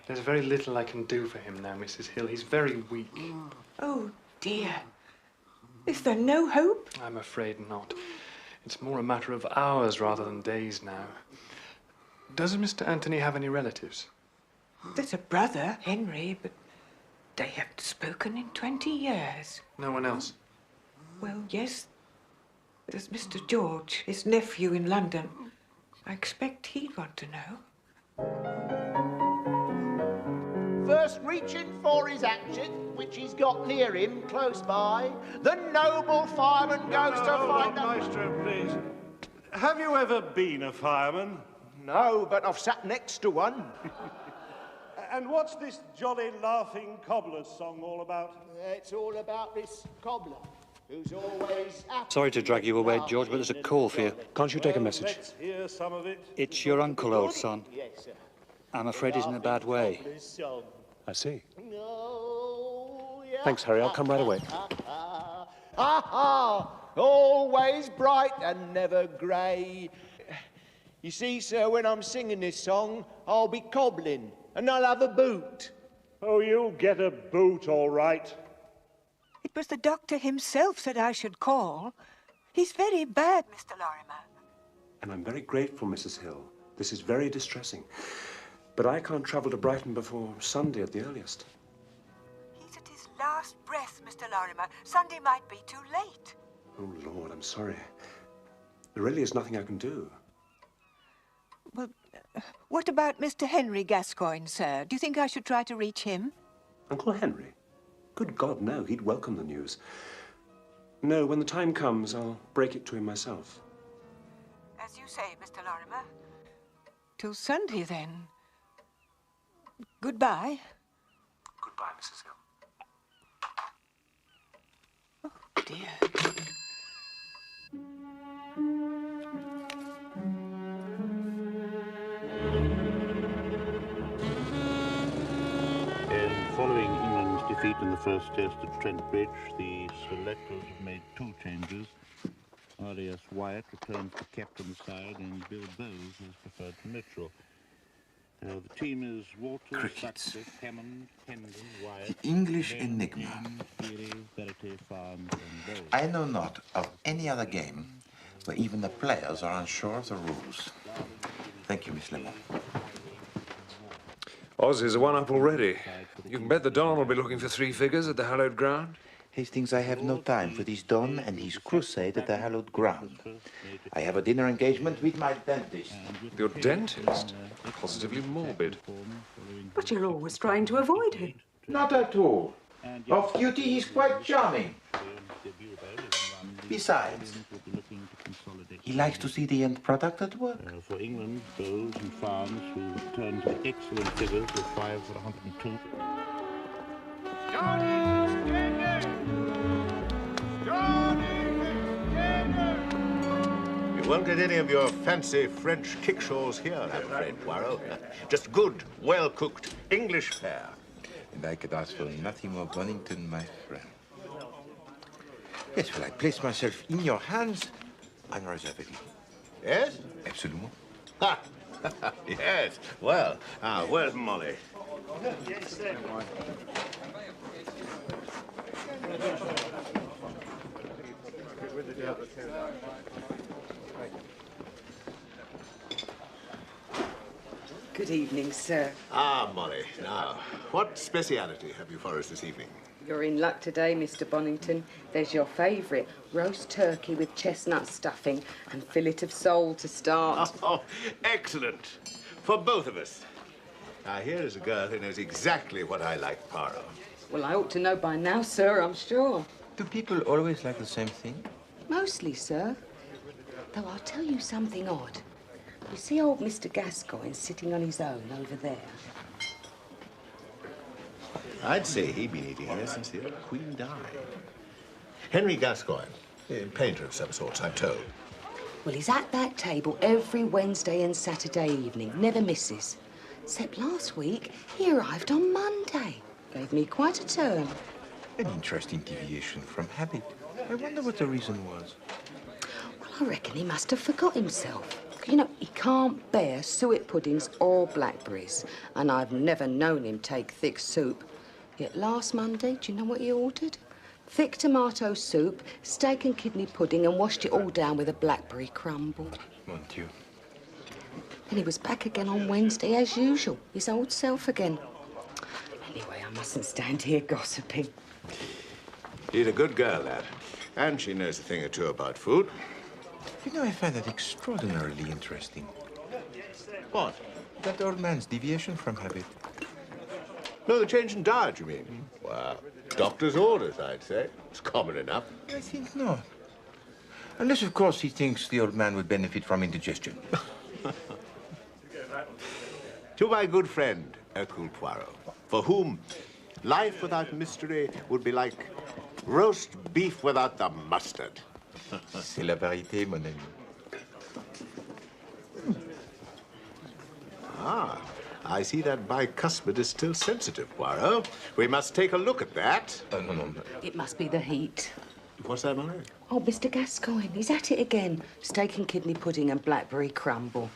There's very little I can do for him now, Mrs. Hill. He's very weak. Oh, dear. Is there no hope? I'm afraid not. It's more a matter of hours rather than days now. Does Mr. Anthony have any relatives? There's a brother, Henry, but they haven't spoken in 20 years. No one else? Well, yes. There's Mr. George, his nephew in London. I expect he'd want to know. First reaching for his hatchet, which he's got near him, close by, the noble fireman goes to find the... Maestro, please. Have you ever been a fireman? No, but I've sat next to one. And what's this jolly laughing cobbler's song all about? It's all about this cobbler, who's always... Sorry to drag you away, George, but there's a call for you. Can't you take a message? Let's hear some of it. It's your uncle, old son. Yes, sir. I'm afraid he's in a bad way. I see. Oh, yeah. Thanks, Harry. I'll come right away. Always bright and never grey. You see, sir, when I'm singing this song, I'll be cobbling and I'll have a boot. Oh, you'll get a boot, all right. It was the doctor himself said I should call. He's very bad, Mr. Lorimer. And I'm very grateful, Mrs. Hill. This is very distressing. But I can't travel to Brighton before Sunday at the earliest. He's at his last breath, Mr. Lorimer. Sunday might be too late. Oh, Lord, I'm sorry. There really is nothing I can do. Well, what about Mr. Henry Gascoigne, sir? Do you think I should try to reach him? Uncle Henry? Good God, no. He'd welcome the news. No, when the time comes, I'll break it to him myself. As you say, Mr. Lorimer. Till Sunday, then. Goodbye. Goodbye, Mrs. Hill. Oh, dear. And following England's defeat in the first test at Trent Bridge, the selectors have made two changes. R.A.S. Wyatt returns to captain's side and Bill Bowes is preferred to Mitchell. The team is Walters, Sutcliffe, Hammond, Hendon, Wyatt... The English enigma. I know not of any other game where even the players are unsure of the rules. Thank you, Miss Lemon. Aussies are one up already. You can bet the Don will be looking for three figures at the hallowed ground. Hastings, I have no time for this Don and his crusade at the hallowed ground. I have a dinner engagement with my dentist. Your dentist? Positively morbid. But you're always trying to avoid him. Not at all. Off duty, he's quite charming. Besides, he likes to see the end product at work. For England, Bowes and France, who turned to the excellent figures of 5 for 102. won't get any of your fancy French kickshaws here, I'm afraid, Poirot. Just good, well-cooked English fare. And I could ask for nothing more, Bonington, my friend. Yes, well, I place myself in your hands unreservedly. Yes? Absolutely. Ha! Yes. Well, where's Molly? Yes, sir. Good evening, sir. Ah, Molly. Now, what speciality have you for us this evening? You're in luck today, Mr. Bonington. There's your favourite, roast turkey with chestnut stuffing and fillet of sole to start. Oh, excellent. For both of us. Now, here is a girl who knows exactly what I like, Poirot. Well, I ought to know by now, sir, I'm sure. Do people always like the same thing? Mostly, sir. Though I'll tell you something odd. You see old Mr. Gascoigne sitting on his own over there? I'd say he'd been eating here since the old Queen died. Henry Gascoigne, a painter of some sorts, I'm told. Well, he's at that table every Wednesday and Saturday evening, never misses. Except last week, he arrived on Monday. Gave me quite a turn. An interesting deviation from habit. I wonder what the reason was. Well, I reckon he must have forgot himself. You know, he can't bear suet puddings or blackberries, and I've never known him take thick soup. Yet last Monday, do you know what he ordered? Thick tomato soup, steak and kidney pudding, and washed it all down with a blackberry crumble. Mon Dieu. And he was back again on Wednesday as usual, his old self again. Anyway, I mustn't stand here gossiping. She's a good girl, lad. And she knows a thing or two about food. You know, I find that extraordinarily interesting. What? That old man's deviation from habit. No, the change in diet, you mean? Well, doctor's orders, I'd say. It's common enough. I think not. Unless, of course, he thinks the old man would benefit from indigestion. To my good friend, Hercule Poirot, for whom life without mystery would be like roast beef without the mustard. C'est la vérité, mon ami. Ah, I see that bicuspid is still sensitive, Poirot. We must take a look at that. No. It must be the heat. What's that, Molly? Oh, Mr. Gascoigne, he's at it again. Steak and kidney pudding and blackberry crumble.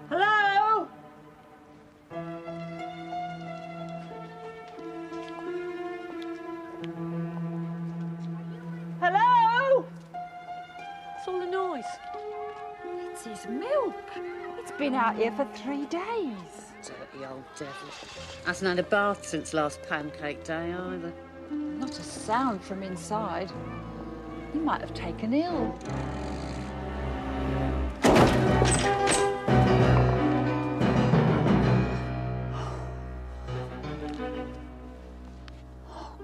Hello? Hello? What's all the noise? It's his milk. It's been out here for 3 days. Dirty old devil. Hasn't had a bath since last pancake day either. Not a sound from inside. He might have taken ill.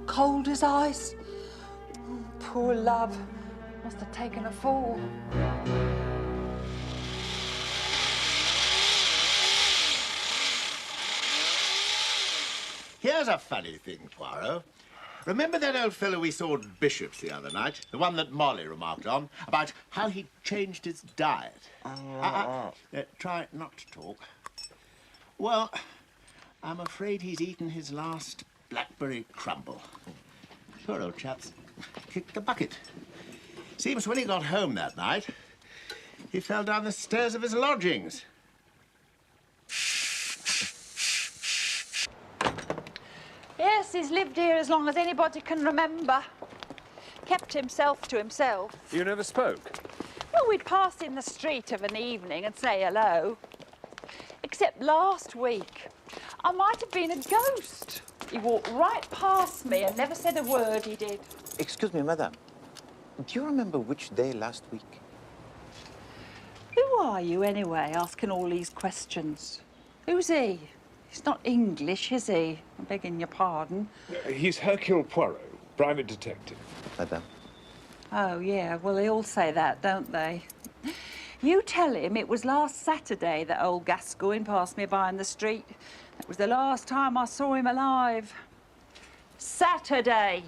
Cold as ice. Oh, poor love. Must have taken a fall. Here's a funny thing, Poirot. Remember that old fellow we saw at Bishop's the other night? The one that Molly remarked on, about how he changed his diet. Try not to talk. Well, I'm afraid he's eaten his last blackberry crumble. Poor old chap's kicked the bucket. Seems when he got home that night, he fell down the stairs of his lodgings. Yes, he's lived here as long as anybody can remember. Kept himself to himself. You never spoke? Well, we'd pass in the street of an evening and say hello. Except last week, I might have been a ghost. He walked right past me and never said a word, he did. Excuse me, madame. Do you remember which day last week? Who are you, anyway, asking all these questions? Who's he? He's not English, is he? I'm begging your pardon. He's Hercule Poirot, private detective. Madame? Oh, yeah, well, they all say that, don't they? You tell him it was last Saturday that old Gascoigne passed me by in the street. That was the last time I saw him alive. Saturday.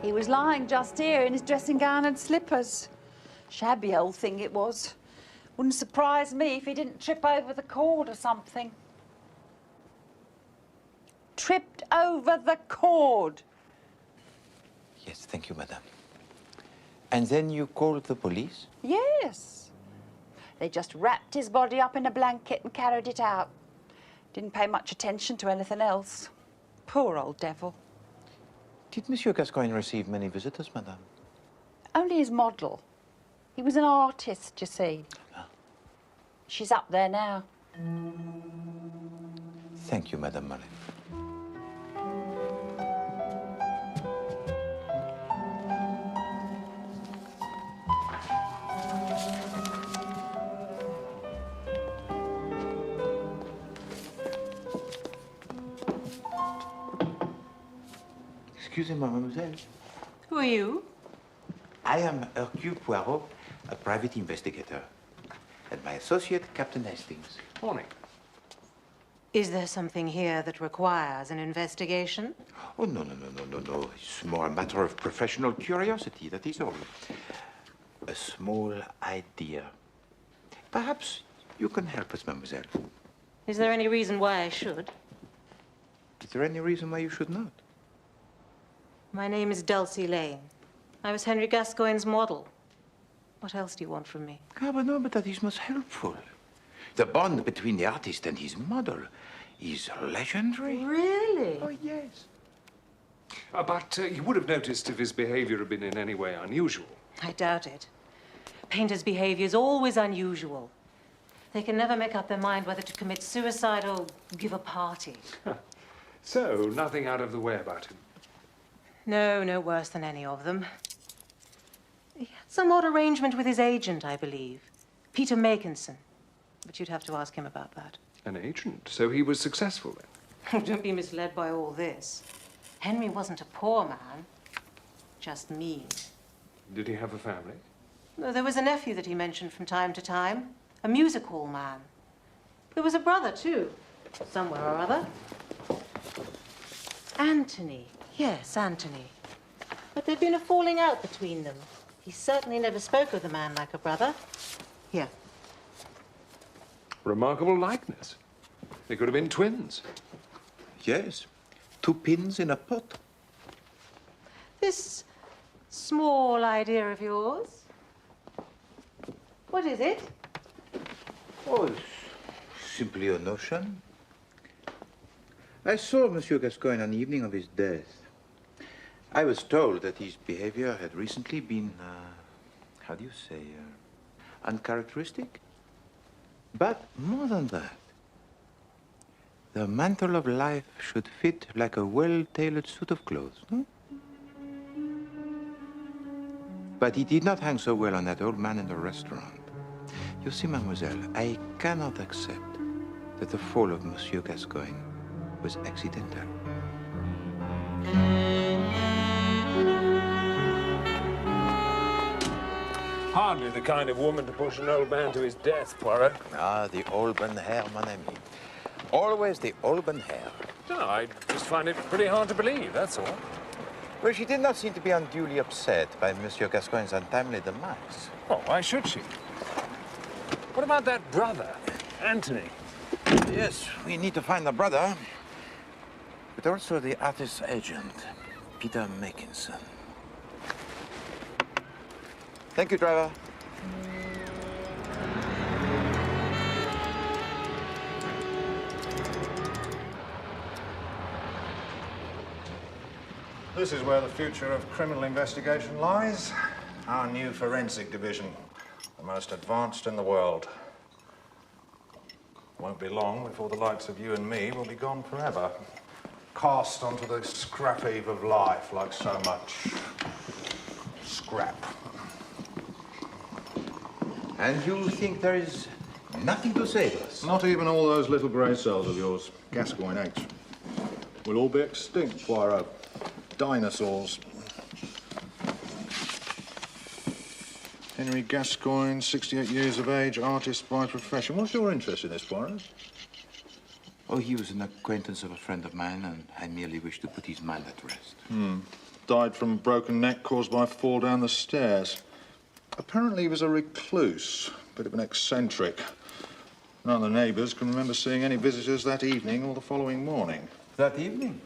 He was lying just here in his dressing gown and slippers. Shabby old thing it was. Wouldn't surprise me if he didn't trip over the cord or something. Tripped over the cord. Yes, thank you, madame. And then you called the police? Yes. They just wrapped his body up in a blanket and carried it out. Didn't pay much attention to anything else. Poor old devil. Did Monsieur Gascoigne receive many visitors, madame? Only his model. He was an artist, you see. She's up there now. Thank you, Madame Malin. Excusez-moi, mademoiselle. Who are you? I am Hercule Poirot, a private investigator, and my associate, Captain Hastings. Morning. Is there something here that requires an investigation? Oh, no. It's more a matter of professional curiosity, that is all. A small idea. Perhaps you can help us, mademoiselle. Is there any reason why I should? Is there any reason why you should not? My name is Dulcie Lane. I was Henry Gascoigne's model. What else do you want from me? Ah, but no, but that is most helpful. The bond between the artist and his model is legendary. Really? Oh, yes. But you would have noticed if his behavior had been in any way unusual. I doubt it. Painters' behavior is always unusual. They can never make up their mind whether to commit suicide or give a party. So, nothing out of the way about him? No, no worse than any of them. He had some odd arrangement with his agent, I believe. Peter Makinson. But you'd have to ask him about that. An agent? So he was successful then? Don't be misled by all this. Henry wasn't a poor man, just mean. Did he have a family? No, there was a nephew that he mentioned from time to time, a music hall man. There was a brother, too, somewhere or other. Anthony. Yes, Anthony. But there'd been a falling out between them. He certainly never spoke of the man like a brother. Here. Remarkable likeness. They could have been twins. Yes. 2 pins in a pot. This small idea of yours, what is it? Oh, it's simply a notion. I saw Monsieur Gascoigne on the evening of his death. I was told that his behavior had recently been, how do you say, uncharacteristic. But more than that, the mantle of life should fit like a well-tailored suit of clothes, no? But he did not hang so well on that old man in the restaurant. You see, mademoiselle, I cannot accept that the fall of Monsieur Gascoigne was accidental. Hardly the kind of woman to push an old man to his death, Poirot. Ah, the auburn hair, mon ami. Always the auburn hair. No, I just find it pretty hard to believe, that's all. Well, she did not seem to be unduly upset by Monsieur Gascoigne's untimely demise. Oh, why should she? What about that brother, Anthony? Yes, we need to find the brother, but also the artist's agent, Peter Makinson. Thank you, driver. This is where the future of criminal investigation lies. Our new forensic division, the most advanced in the world. Won't be long before the likes of you and me will be gone forever. Cast onto the scrap heap of life like so much scrap. And you think there is nothing to save us? Not even all those little grey cells of yours, Gascoigne 8. We'll all be extinct, Poirot. Dinosaurs. Henry Gascoigne, 68 years of age, artist by profession. What's your interest in this, Poirot? Oh, he was an acquaintance of a friend of mine, and I merely wished to put his mind at rest. Died from a broken neck caused by a fall down the stairs. Apparently he was a recluse, bit of an eccentric. None of the neighbours can remember seeing any visitors that evening or the following morning. That evening?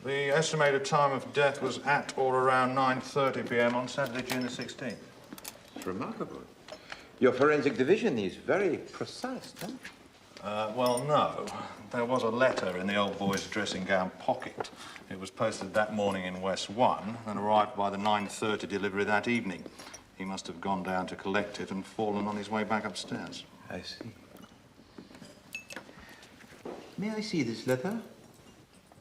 The estimated time of death was at or around 9:30 p.m. on Saturday, June the 16th. It's remarkable. Your forensic division is very precise, huh? Well, no. There was a letter in the old boy's dressing gown pocket. It was posted that morning in West 1 and arrived by the 9:30 delivery that evening. He must have gone down to collect it and fallen on his way back upstairs. I see. May I see this letter?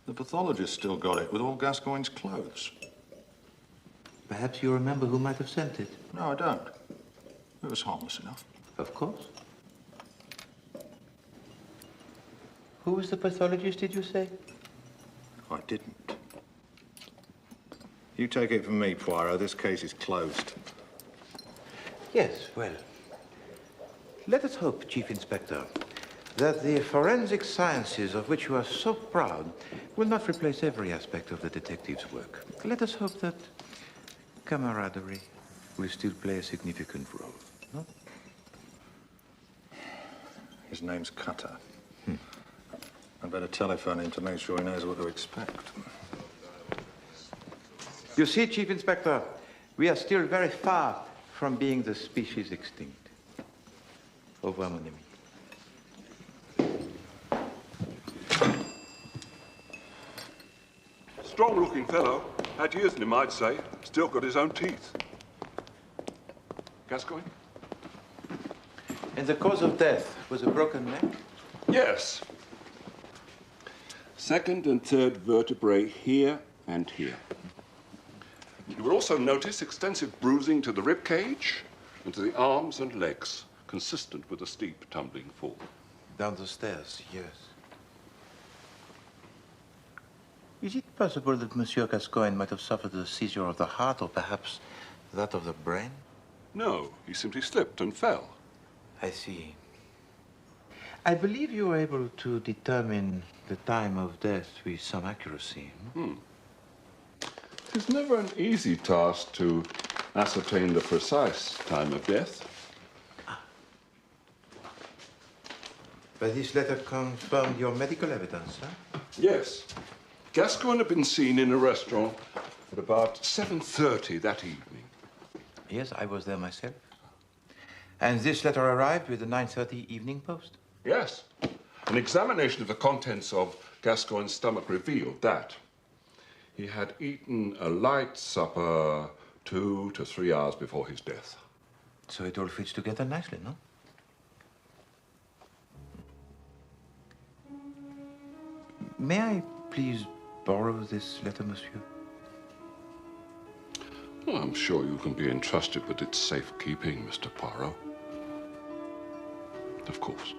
The pathologist still got it with all Gascoigne's clothes. Perhaps you remember who might have sent it? No, I don't. It was harmless enough. Of course. Who was the pathologist, did you say? I didn't. You take it from me, Poirot. This case is closed. Yes, well, let us hope, Chief Inspector, that the forensic sciences of which you are so proud will not replace every aspect of the detective's work. Let us hope that camaraderie will still play a significant role, no? His name's Cutter. I'd better telephone him to make sure he knows what to expect. You see, Chief Inspector, we are still very far from being the species extinct. Au revoir, mon ami. Strong-looking fellow. Had years in him, I'd say. Still got his own teeth. Gascoigne? And the cause of death was a broken neck? Yes. Second and third vertebrae here and here. You will also notice extensive bruising to the rib cage and to the arms and legs, consistent with a steep tumbling fall. Down the stairs, yes. Is it possible that Monsieur Gascoigne might have suffered a seizure of the heart, or perhaps that of the brain? No, he simply slipped and fell. I see. I believe you were able to determine the time of death with some accuracy. It's never an easy task to ascertain the precise time of death. But this letter confirmed your medical evidence, huh? Yes. Gascoigne had been seen in a restaurant at about 7:30 that evening. Yes, I was there myself. And this letter arrived with the 9:30 Evening Post? Yes. An examination of the contents of Gascoigne's stomach revealed that he had eaten a light supper 2 to 3 hours before his death. So it all fits together nicely, no? May I please borrow this letter, monsieur? Well, I'm sure you can be entrusted with its safekeeping, Mr. Poirot. Of course.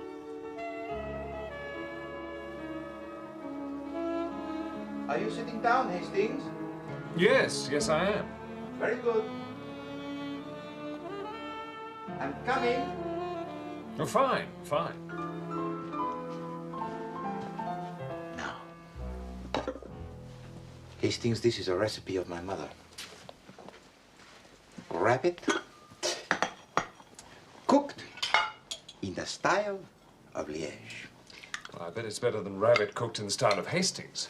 Are you sitting down, Hastings? Yes, I am. Very good. I'm coming. Oh, fine. Now, Hastings, this is a recipe of my mother. Rabbit, cooked in the style of Liège. Well, I bet it's better than rabbit cooked in the style of Hastings.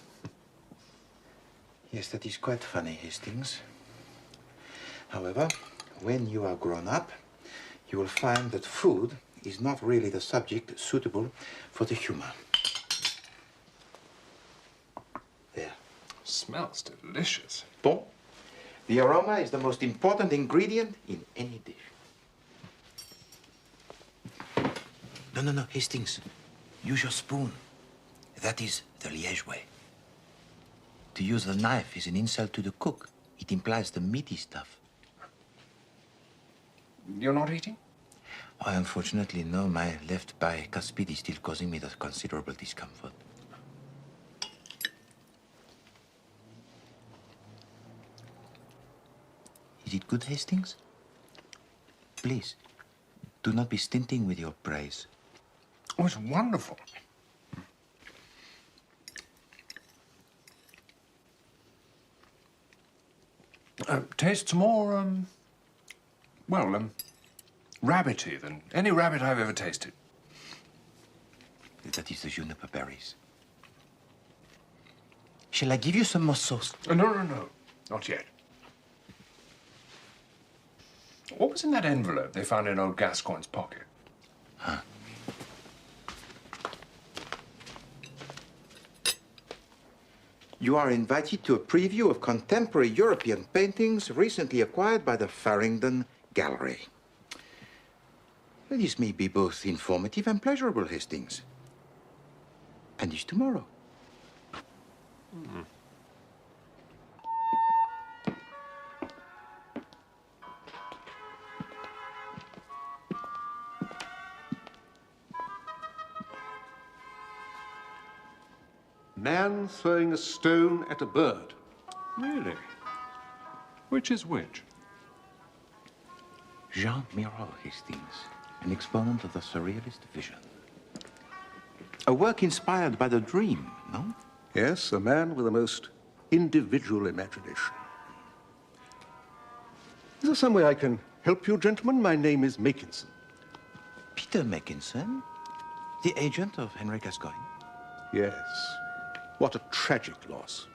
Yes, that is quite funny, Hastings. However, when you are grown up, you will find that food is not really the subject suitable for the humor. There. smells delicious. Bon. The aroma is the most important ingredient in any dish. No, Hastings. Use your spoon. That is the Liège way. To use the knife is an insult to the cook. It implies the meaty stuff. You're not eating? Oh, unfortunately, no. My left bicuspid is still causing me the considerable discomfort. Is it good, Hastings? Please, do not be stinting with your praise. Oh, it's wonderful. Tastes more, rabbity than any rabbit I've ever tasted. That is the juniper berries. Shall I give you some more sauce? No. Not yet. What was in that envelope they found in old Gascoigne's pocket? Huh? You are invited to a preview of contemporary European paintings recently acquired by the Farringdon Gallery. This may be both informative and pleasurable, Hastings. And it's tomorrow. Man throwing a stone at a bird. Really? Which is which? Jean Miro, Hastings, an exponent of the surrealist vision. A work inspired by the dream, no? Yes, a man with a most individual imagination. Is there some way I can help you, gentlemen? My name is Makinson. Peter Makinson? The agent of Henry Gascoigne? Yes. What a tragic loss.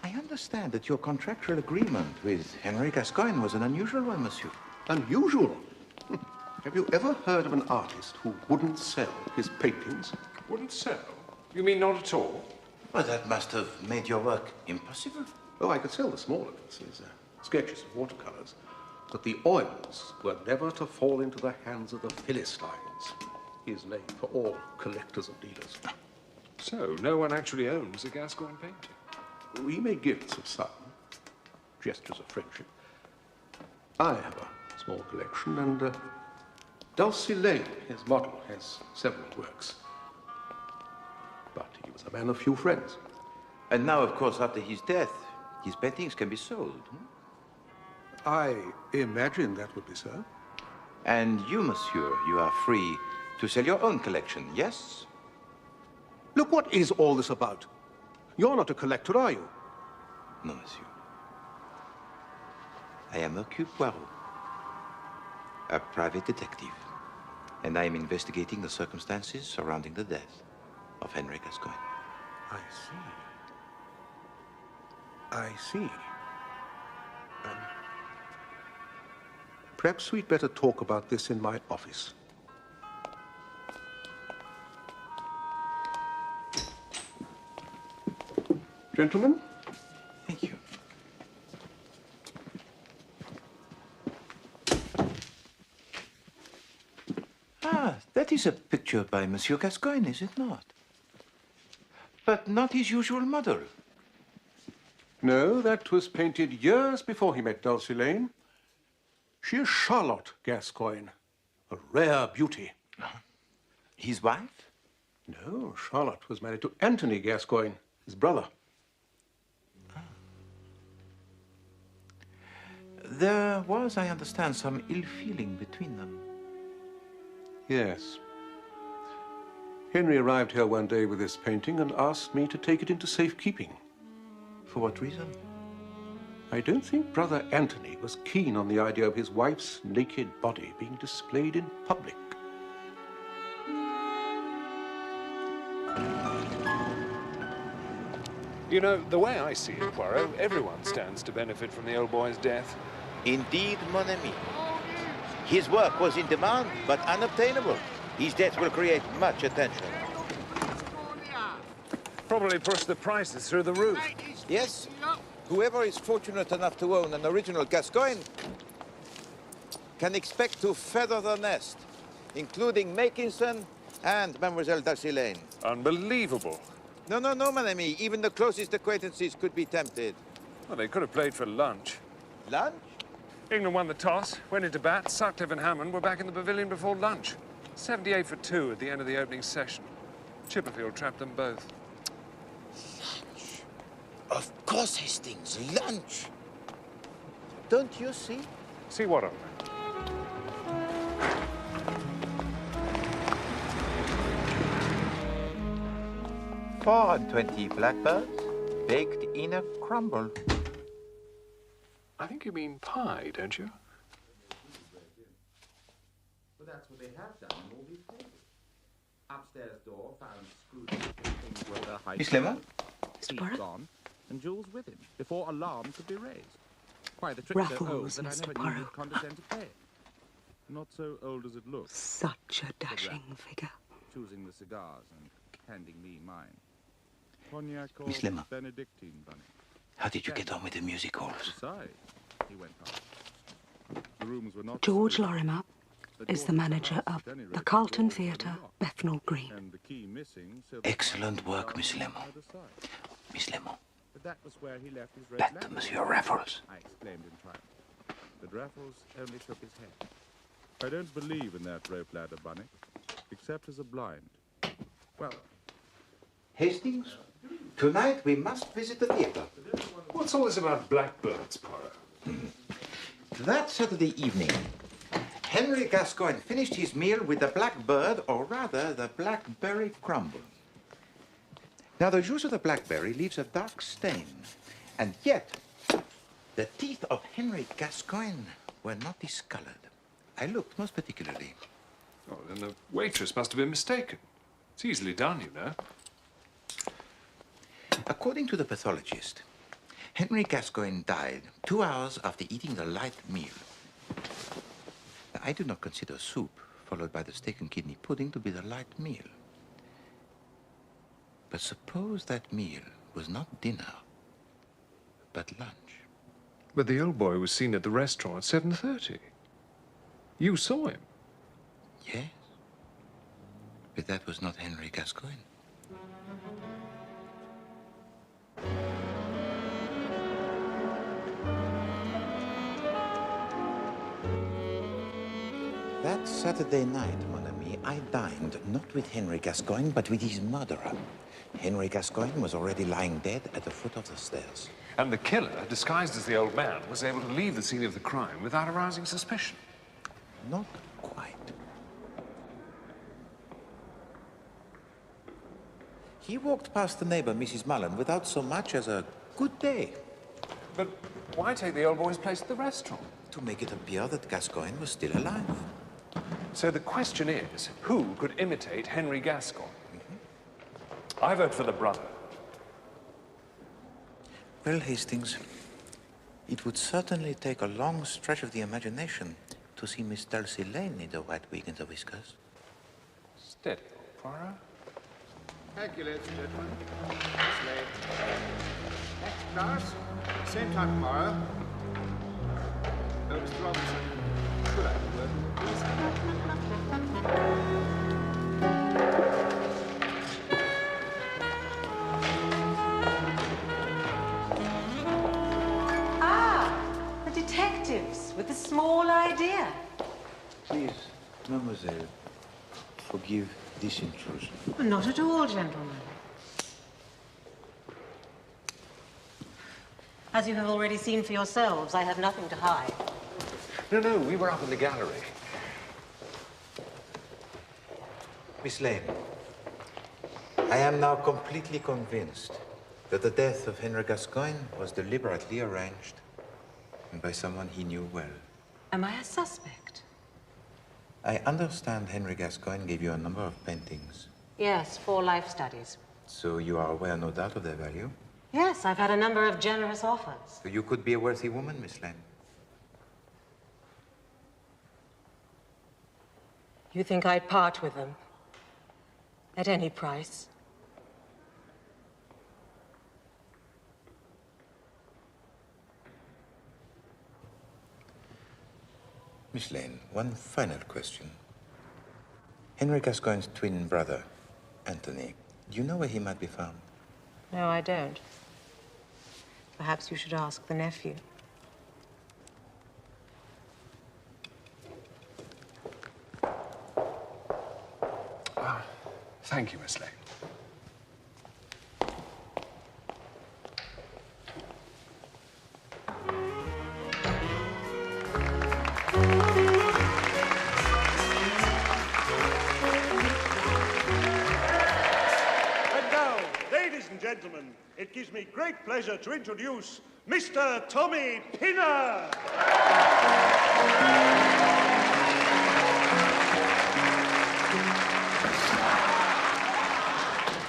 I understand that your contractual agreement with Henry Gascoigne was an unusual one, monsieur. Unusual? Have you ever heard of an artist who wouldn't sell his paintings? Wouldn't sell? You mean not at all? Well, that must have made your work impossible. Oh, I could sell the smaller pieces, sketches and watercolors. But the oils were never to fall into the hands of the Philistines. His name for all collectors and dealers. So, no one actually owns a Gascoigne painting? We make gifts of some, gestures of friendship. I have a small collection, and Dulcie Lane, his model, has several works. But he was a man of few friends. And now, of course, after his death, his paintings can be sold. I imagine that would be so. And you, monsieur, you are free to sell your own collection, yes? Look, what is all this about? You're not a collector, are you? No, monsieur. I am Hercule Poirot, a private detective, and I am investigating the circumstances surrounding the death of Henry Gascoigne. I see. Perhaps we'd better talk about this in my office. Gentlemen? Thank you. Ah, that is a picture by Monsieur Gascoigne, is it not? But not his usual model. No, that was painted years before he met Dulcie Lane. She is Charlotte Gascoigne, a rare beauty. His wife? No, Charlotte was married to Anthony Gascoigne, his brother. There was, I understand, some ill feeling between them. Yes. Henry arrived here one day with this painting and asked me to take it into safekeeping. For what reason? I don't think Brother Anthony was keen on the idea of his wife's naked body being displayed in public. You know, the way I see it, Poirot, everyone stands to benefit from the old boy's death. Indeed, mon ami. His work was in demand, but unobtainable. His death will create much attention. Probably pushed the prices through the roof. Yes. Whoever is fortunate enough to own an original Gascoigne can expect to feather the nest, including Makinson and Mademoiselle Darcy Lane. Unbelievable. No, mon ami. Even the closest acquaintances could be tempted. Well, they could have played for lunch. Lunch? England won the toss, went into bat, Sutcliffe and Hammond were back in the pavilion before lunch. 78 for 2 at the end of the opening session. Chipperfield trapped them both. Lunch? Of course, Hastings, lunch. Don't you see? See what of it? 420 blackbirds baked in a crumble. I think you mean pie, don't you? Well, that's what they have done in all these cases. Upstairs door found screwed things were their height. Miss Lemon? He's gone, and Jules with him, before alarm could be raised. Why, the trick's so old that I never knew you'd condescend to play it. Not so old as it looks. Such a dashing figure. Choosing the cigars and handing me mine. Cognac or Miss Lemon. Benedictine, Bunny. How did you get on with the music halls? Besides, he went on. The rooms were not George Lorimer is the manager of the Carlton Theatre, Bethnal Green. and the key missing, so the Excellent work, Miss Lemon. either side. Miss Lemon. But that was where he left his red That lamp. Monsieur Raffles. I exclaimed in triumph. But Raffles only shook his head. I don't believe in that rope ladder, Bunny, except as a blind. Well, Hastings, tonight we must visit the theatre. What's all this about Blackbirds, Poirot? That Saturday evening, Henry Gascoigne finished his meal with the blackbird, or rather, the blackberry crumble. Now, the juice of the blackberry leaves a dark stain, and yet the teeth of Henry Gascoigne were not discolored. I looked most particularly. Oh, then the waitress must have been mistaken. It's easily done, you know. According to the pathologist, Henry Gascoigne died 2 hours after eating the light meal. Now, I do not consider soup, followed by the steak and kidney pudding, to be the light meal. But suppose that meal was not dinner, but lunch. But the old boy was seen at the restaurant at 7:30. You saw him. Yes. But that was not Henry Gascoigne. That Saturday night, mon ami, I dined not with Henry Gascoigne, but with his murderer. Henry Gascoigne was already lying dead at the foot of the stairs. And the killer, disguised as the old man, was able to leave the scene of the crime without arousing suspicion. Not quite. He walked past the neighbor, Mrs. Mullen, without so much as a good day. But why take the old boy's place at the restaurant? To make it appear that Gascoigne was still alive. So the question is, who could imitate Henry Gascoigne? I vote for the brother. Well, Hastings, it would certainly take a long stretch of the imagination to see Miss Darcy Lane in the white wig and the whiskers. Steady, Poirot. Thank you, ladies and gentlemen. Miss Lane. Next class, same time tomorrow. Oh, Mr. Robinson. Good afternoon, The detectives with a small idea. Please, mademoiselle, forgive this intrusion. Not at all, gentlemen. As you have already seen for yourselves, I have nothing to hide. No, we were up in the gallery. Miss Lane, I am now completely convinced that the death of Henry Gascoigne was deliberately arranged and by someone he knew well. Am I a suspect? I understand Henry Gascoigne gave you a number of paintings. Yes, 4 life studies. So you are aware, no doubt, of their value? Yes, I've had a number of generous offers. So you could be a worthy woman, Miss Lane. You think I'd part with them? At any price? Miss Lane, one final question. Henry Gascoigne's twin brother, Anthony, do you know where he might be found? No, I don't. Perhaps you should ask the nephew. Thank you, Miss Lane. And now, ladies and gentlemen, it gives me great pleasure to introduce Mr. Tommy Pinner.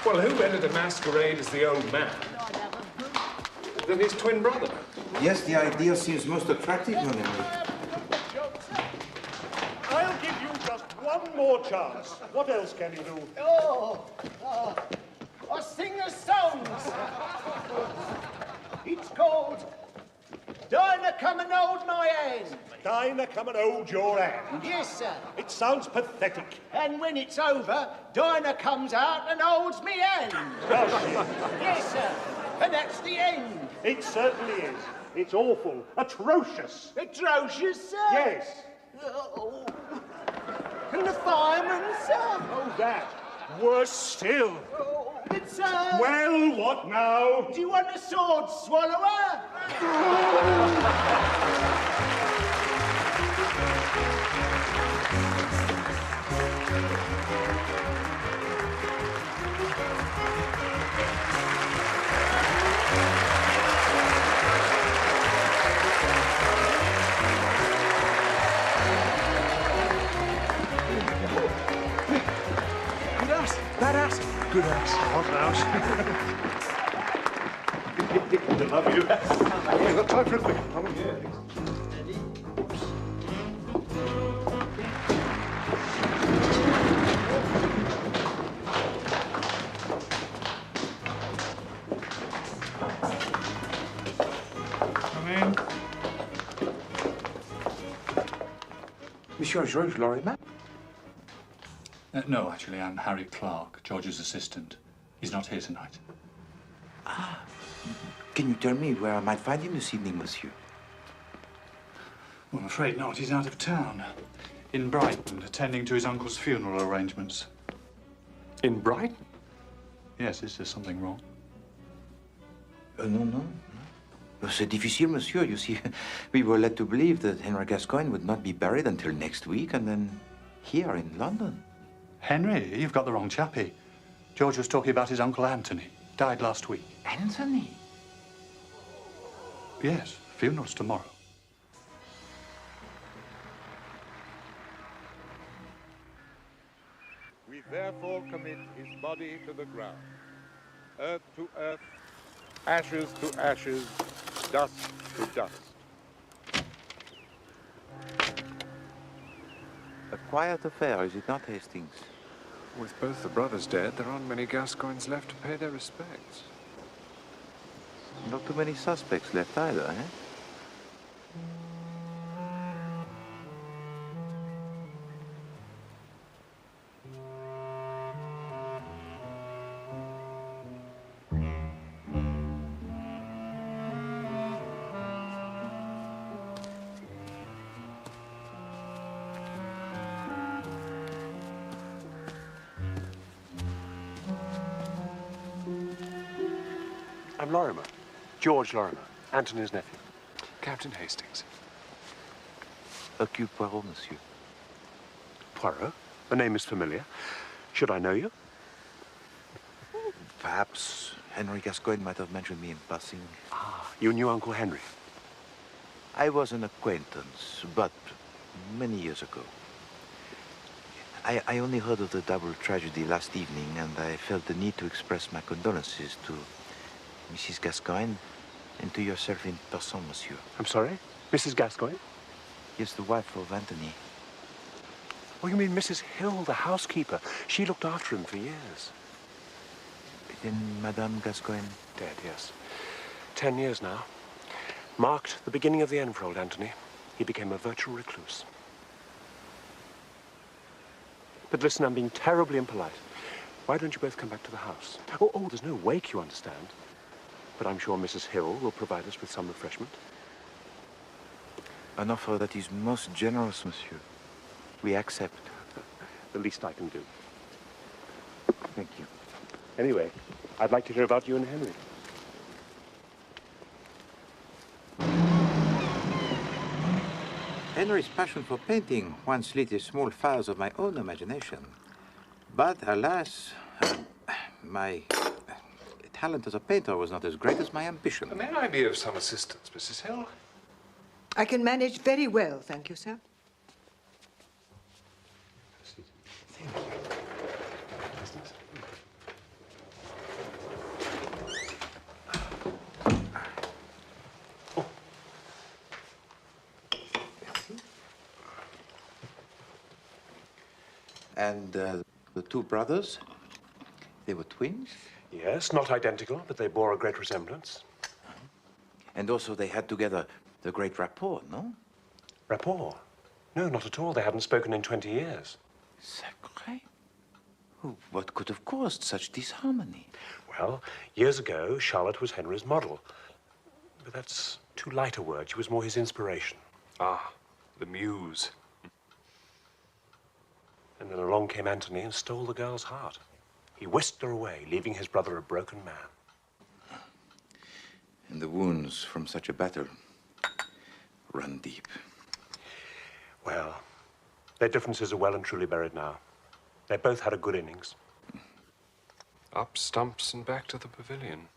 Well, who entered the masquerade as the old man? Then his twin brother. Yes, the idea seems most attractive, mon ami. I'll give you just one more chance. What else can you do? I sing a song. It's called Dinah, come and hold my hand. Dinah, come and hold your hand. Yes, sir. It sounds pathetic. And when it's over, Dinah comes out and holds me hand. Does she? Yes, sir. And that's the end. It certainly is. It's awful. Atrocious. Atrocious, sir? Yes. Oh. And the fireman, sir? Oh, that. Worse still. Oh, but, sir... Well, what now? Do you want a sword swallower? That ass. Good ass. Hot house. I love you. Hey, got time for a quick one. Come in. Monsieur Georges Lorimer? No, actually, I'm Harry Clark, George's assistant. He's not here tonight. Ah. Can you tell me where I might find him this evening, monsieur? Well, I'm afraid not. He's out of town. In Brighton, attending to his uncle's funeral arrangements. In Brighton? Yes, is there something wrong? No, no. C'est difficile, monsieur. You see, we were led to believe that Henry Gascoigne would not be buried until next week, and then here in London. Henry, you've got the wrong chappie. George was talking about his uncle Anthony. Died last week. Anthony? Yes, funeral's tomorrow. We therefore commit his body to the ground. Earth to earth, ashes to ashes, dust to dust. A quiet affair, is it not, Hastings? With both the brothers dead, there aren't many Gascoignes left to pay their respects. Not too many suspects left either, eh? I'm Lorimer. George Lorimer, Anthony's nephew. Captain Hastings. Hercule Poirot, monsieur. Poirot? The name is familiar. Should I know you? Perhaps Henry Gascoigne might have mentioned me in passing. Ah, you knew Uncle Henry? I was an acquaintance, but many years ago. I only heard of the double tragedy last evening, and I felt the need to express my condolences to Mrs. Gascoigne and to yourself in person, monsieur. I'm sorry? Mrs. Gascoigne? Yes, the wife of Anthony. Oh, you mean Mrs. Hill, the housekeeper? She looked after him for years. Then Madame Gascoigne? Dead, yes. 10 years now. Marked the beginning of the end for old Anthony. He became a virtual recluse. But listen, I'm being terribly impolite. Why don't you both come back to the house? Oh, there's no wake, you understand. But I'm sure Mrs. Hill will provide us with some refreshment. An offer that is most generous, monsieur. We accept. The least I can do. Thank you. Anyway, I'd like to hear about you and Henry. Henry's passion for painting once lit the small fires of my own imagination. But alas, my talent as a painter was not as great as my ambition. May I be of some assistance, Mrs. Hill? I can manage very well, thank you, sir. And the two brothers, they were twins? Yes, not identical, but they bore a great resemblance. And also they had together the great rapport, no? Rapport? No, not at all. They hadn't spoken in 20 years. Sacré. What could have caused such disharmony? Well, years ago, Charlotte was Henry's model. But that's too light a word. She was more his inspiration. Ah, the muse. And then along came Anthony and stole the girl's heart. He whisked her away, leaving his brother a broken man. And the wounds from such a battle run deep. Well, their differences are well and truly buried now. They both had a good innings. Up stumps and back to the pavilion.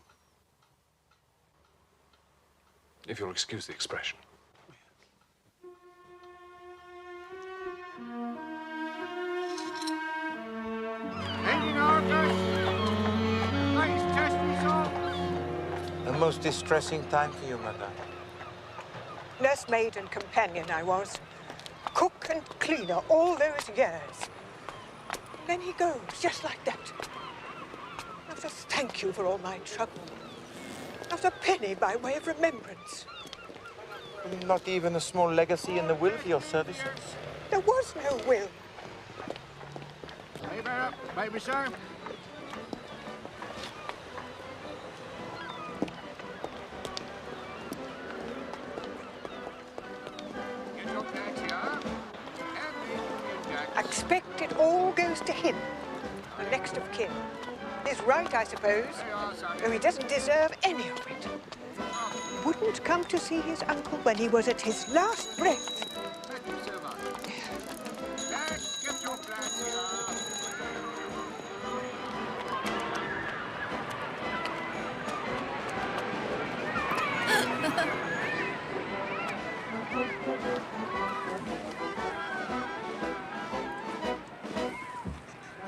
If you'll excuse the expression. Painting orders. Please test results. A most distressing time for you, madame. Nursemaid and companion I was. Cook and cleaner all those years. And then he goes, just like that. Not a thank you for all my trouble. Not a penny by way of remembrance. Not even a small legacy in the will for your services? There was no will. Hey, bear up, baby, sir. Get your bags here. I expect it all goes to him, the next of kin. His right, I suppose, though he doesn't deserve any of it. Wouldn't come to see his uncle when he was at his last breath. Thank you so much. Let's get your bags here.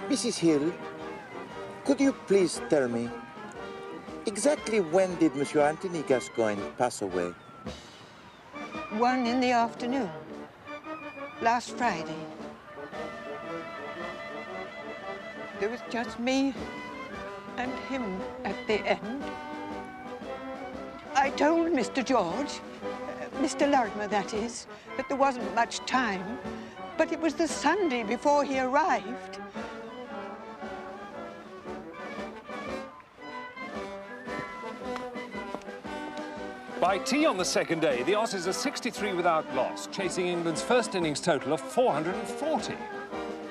Mrs. Hill, could you please tell me, exactly when did Monsieur Anthony Gascoigne pass away? 1 in the afternoon, last Friday. There was just me and him at the end. I told Mr. George, Mr. Larimer, that is, that there wasn't much time, but it was the Sunday before he arrived. By tea on the second day, the Aussies are 63 without loss, chasing England's first innings total of 440.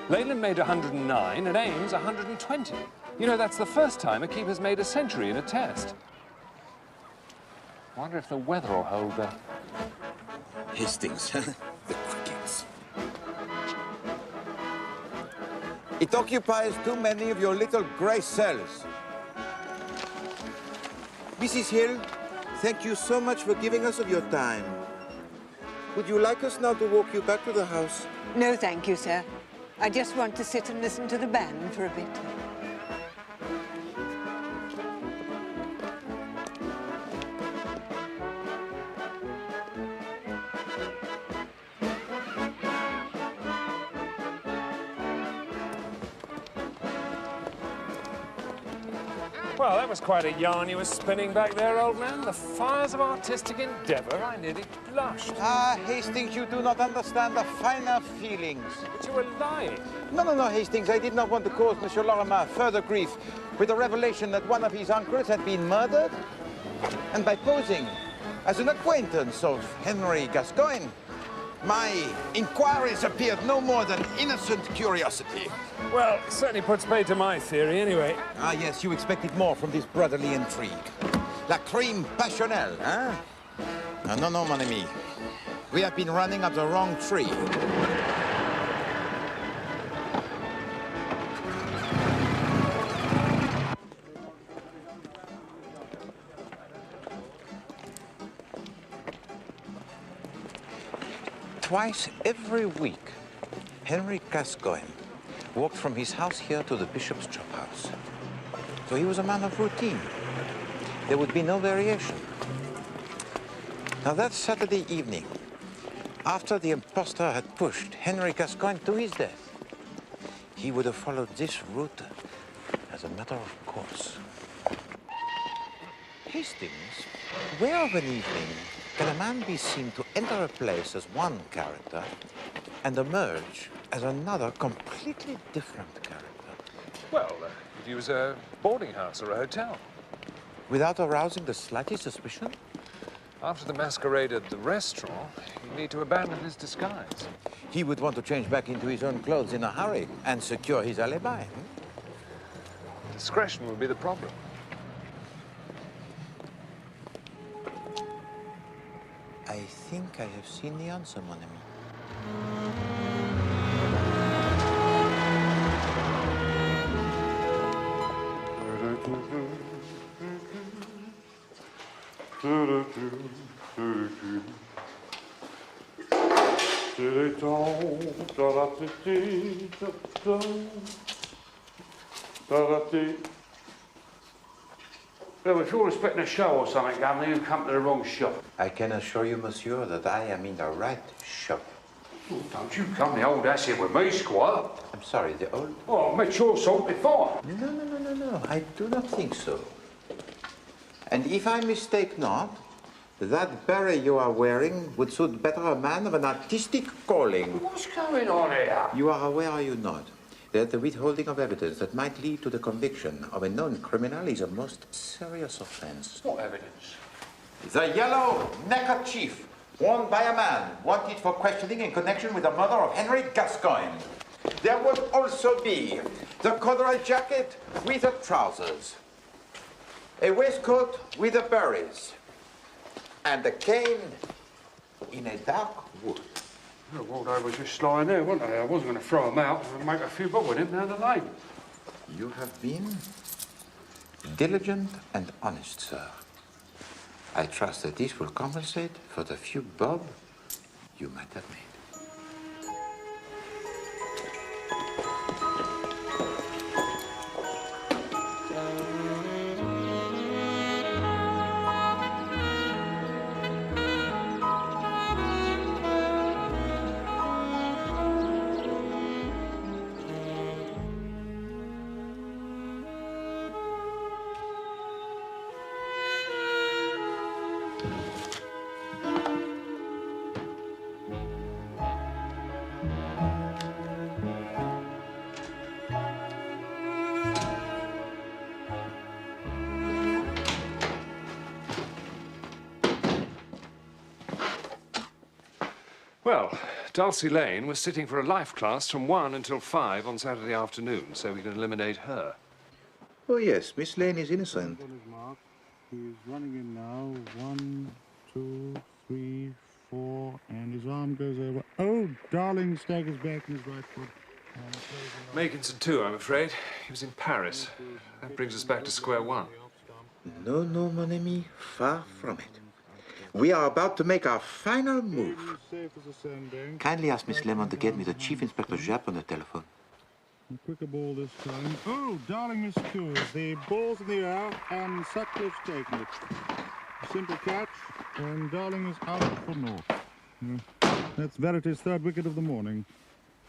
Leyland made 109 and Ames 120. You know, that's the first time a keeper's made a century in a test. I wonder if the weather will hold the... Hastings, the crickets. It occupies too many of your little grey cells. Mrs. Hill, thank you so much for giving us of your time. Would you like us now to walk you back to the house? No, thank you, sir. I just want to sit and listen to the band for a bit. Well, that was quite a yarn you were spinning back there, old man. The fires of artistic endeavour. I nearly blushed. Ah, Hastings, you do not understand the finer feelings. But you were lying. No, Hastings. I did not want to cause Monsieur Lorimer further grief with the revelation that one of his uncles had been murdered. And by posing as an acquaintance of Henry Gascoigne, my inquiries appeared no more than innocent curiosity. Well, it certainly puts paid to my theory, anyway. Ah, yes, you expected more from this brotherly intrigue. La crime passionnelle, hein? No, mon ami. We have been running up the wrong tree. Twice every week, Henry Gascoigne walked from his house here to the bishop's chop house. So he was a man of routine. There would be no variation. Now that Saturday evening, after the impostor had pushed Henry Gascoigne to his death, he would have followed this route as a matter of course. Hastings, where of an evening can a man be seen to enter a place as one character and emerge as another completely different character? Well, could use a boarding house or a hotel. Without arousing the slightest suspicion? After the masquerade at the restaurant, he'd need to abandon his disguise. He would want to change back into his own clothes in a hurry and secure his alibi. Discretion would be the problem. I think I have seen the answer, mon ami. Well, if you're expecting a show or something, Governor, you've come to the wrong shop. I can assure you, monsieur, that I am in the right shop. Oh, don't you come the old ass here with me, Squire. I'm sorry, the old... Oh, I made sure salt before. No, I do not think so. And if I mistake not, that beret you are wearing would suit better a man of an artistic calling. What's going on here? You are aware, are you not, that the withholding of evidence that might lead to the conviction of a known criminal is a most serious offense. What evidence? The yellow neckerchief worn by a man wanted for questioning in connection with the murder of Henry Gascoigne. There would also be the corduroy jacket with the trousers, a waistcoat with the berries, and a cane in a dark wood. Oh, well, they were just lying there, weren't they? I wasn't going to throw them out and make a few bob with him down the lane. You have been diligent and honest, sir. I trust that this will compensate for the few bob you might have made. Well, Dulcie Lane was sitting for a life class from 1 until 5 on Saturday afternoon, so we can eliminate her. Oh, yes, Miss Lane is innocent. He's running in now. 1, 2, 3, 4, and his arm goes over. Oh, darling, staggers back in his right foot. Makinson too, I'm afraid. He was in Paris. That brings us back to square one. No, mon ami, far from it. We are about to make our final move. Kindly ask Miss Lemon to get me the Chief Inspector Japp on the telephone. A quicker ball this time. Oh, darling Miss Stewart, the ball's in the air and Sutcliffe's taken it. A simple catch, and darling is out for North. That's Verity's third wicket of the morning.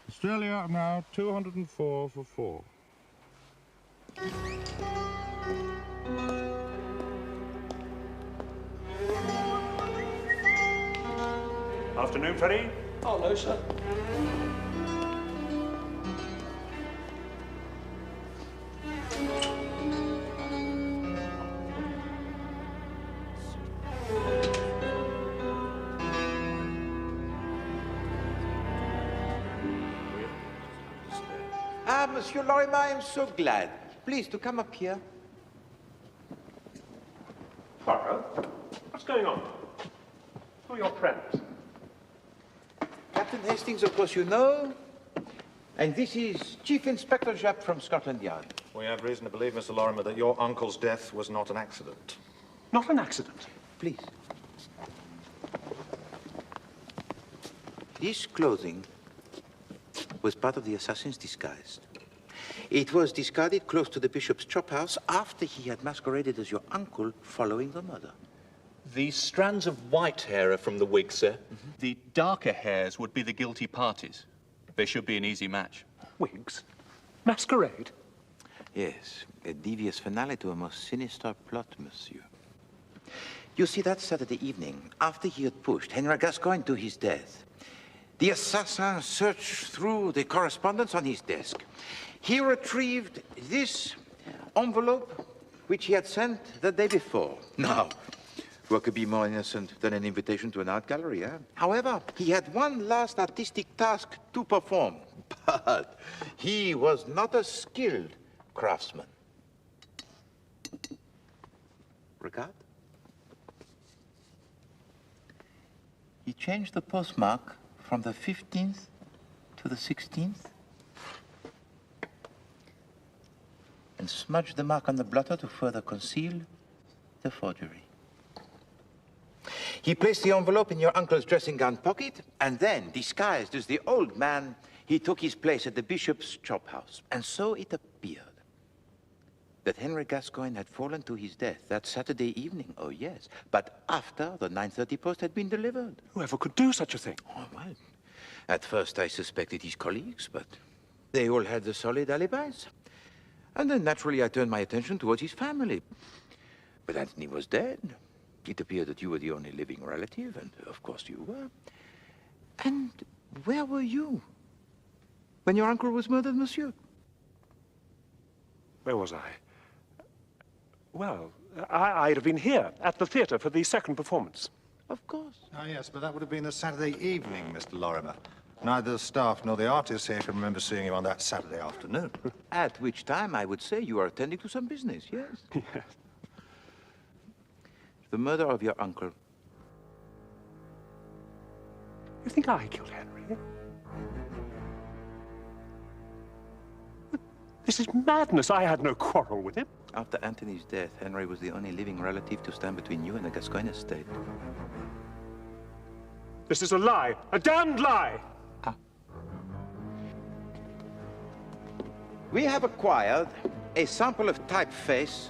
Australia now 204 for 4. Afternoon, Freddie. Oh, no, sir. Ah, Monsieur Lorimer, I am so glad. Please, to come up here. Poirot, what's going on? Who are your friends? Captain Hastings, of course, you know. And this is Chief Inspector Japp from Scotland Yard. We have reason to believe, Mr. Lorimer, that your uncle's death was not an accident. Not an accident? Please. This clothing was part of the assassin's disguise. It was discarded close to the bishop's chop house after he had masqueraded as your uncle following the murder. The strands of white hair are from the wig, sir. The darker hairs would be the guilty parties. They should be an easy match. Wigs? Masquerade? Yes, a devious finale to a most sinister plot, monsieur. You see, that Saturday evening, after he had pushed Henry Gascoigne to his death, the assassin searched through the correspondence on his desk. He retrieved this envelope, which he had sent the day before. Now, what could be more innocent than an invitation to an art gallery, eh? However, he had one last artistic task to perform, but he was not a skilled craftsman. Regard? He changed the postmark from the 15th to the 16th and smudged the mark on the blotter to further conceal the forgery. He placed the envelope in your uncle's dressing gown pocket, and then, disguised as the old man, he took his place at the bishop's chop house. And so it appeared that Henry Gascoigne had fallen to his death that Saturday evening, oh yes, but after the 9:30 post had been delivered. Whoever could do such a thing? Oh, well, at first I suspected his colleagues, but they all had the solid alibis. And then naturally I turned my attention towards his family. But Anthony was dead. It appeared that you were the only living relative, and of course you were. And where were you when your uncle was murdered, monsieur? Where was I? Well, I'd have been here at the theatre for the second performance. Of course. Oh, yes, but that would have been the Saturday evening, Mr. Lorimer. Neither the staff nor the artists here can remember seeing you on that Saturday afternoon. At which time I would say you are attending to some business, yes? Yes. The murder of your uncle. You think I killed Henry? This is madness. I had no quarrel with him. After Anthony's death, Henry was the only living relative to stand between you and the Gascoigne estate. This is a lie. A damned lie! We have acquired a sample of typeface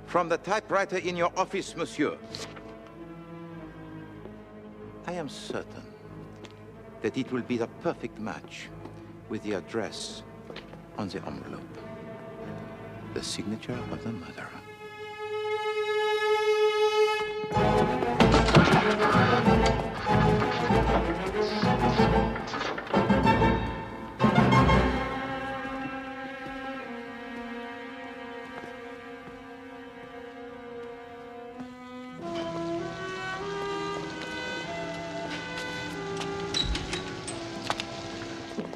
from the typewriter in your office, monsieur. I am certain that it will be the perfect match with the address on the envelope. The signature of the murderer.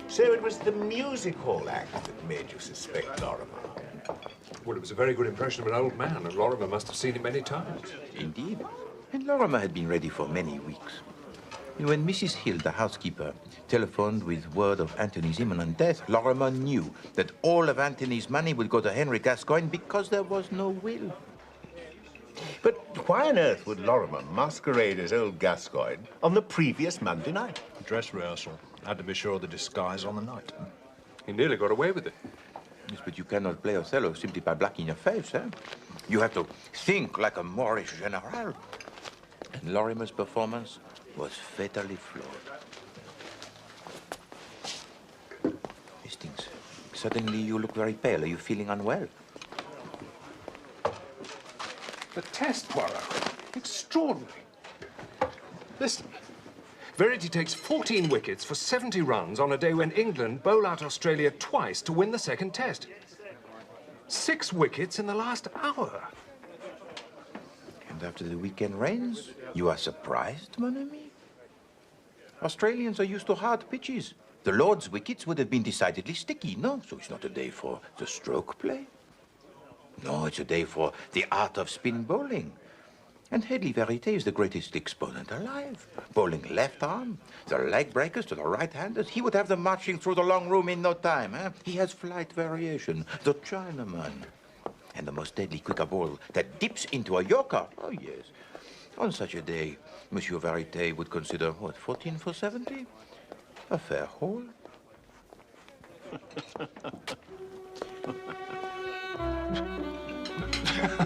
So it was the music hall act that made you suspect Lorimer? Well, it was a very good impression of an old man, and Lorimer must have seen him many times. Indeed. And Lorimer had been ready for many weeks. When Mrs. Hill, the housekeeper, telephoned with word of Anthony's imminent death, Lorimer knew that all of Anthony's money would go to Henry Gascoigne because there was no will. But why on earth would Lorimer masquerade as old Gascoigne on the previous Monday night? Dress rehearsal. Had to be sure of the disguise on the night. He nearly got away with it. Yes, but you cannot play Othello simply by blacking your face, eh? You have to think like a Moorish general. And Lorimer's performance was fatally flawed. Hastings, suddenly you look very pale. Are you feeling unwell? The test, Poirot. Extraordinary. Listen. Verity takes 14 wickets for 70 runs on a day when England bowl out Australia twice to win the second test. 6 wickets in the last hour. And after the weekend rains, you are surprised, mon ami? Australians are used to hard pitches. The Lord's wickets would have been decidedly sticky, no? So it's not a day for the stroke play. No, it's a day for the art of spin bowling. And Headley Verité is the greatest exponent alive. Bowling left arm, the leg breakers to the right-handers. He would have them marching through the long room in no time. Eh? He has flight variation, the Chinaman. And the most deadly quicker ball that dips into a yorker. Oh, yes. On such a day, Monsieur Verité would consider, what, 14 for 70? A fair haul. Ha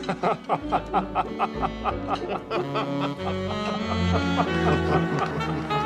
ha ha ha ha!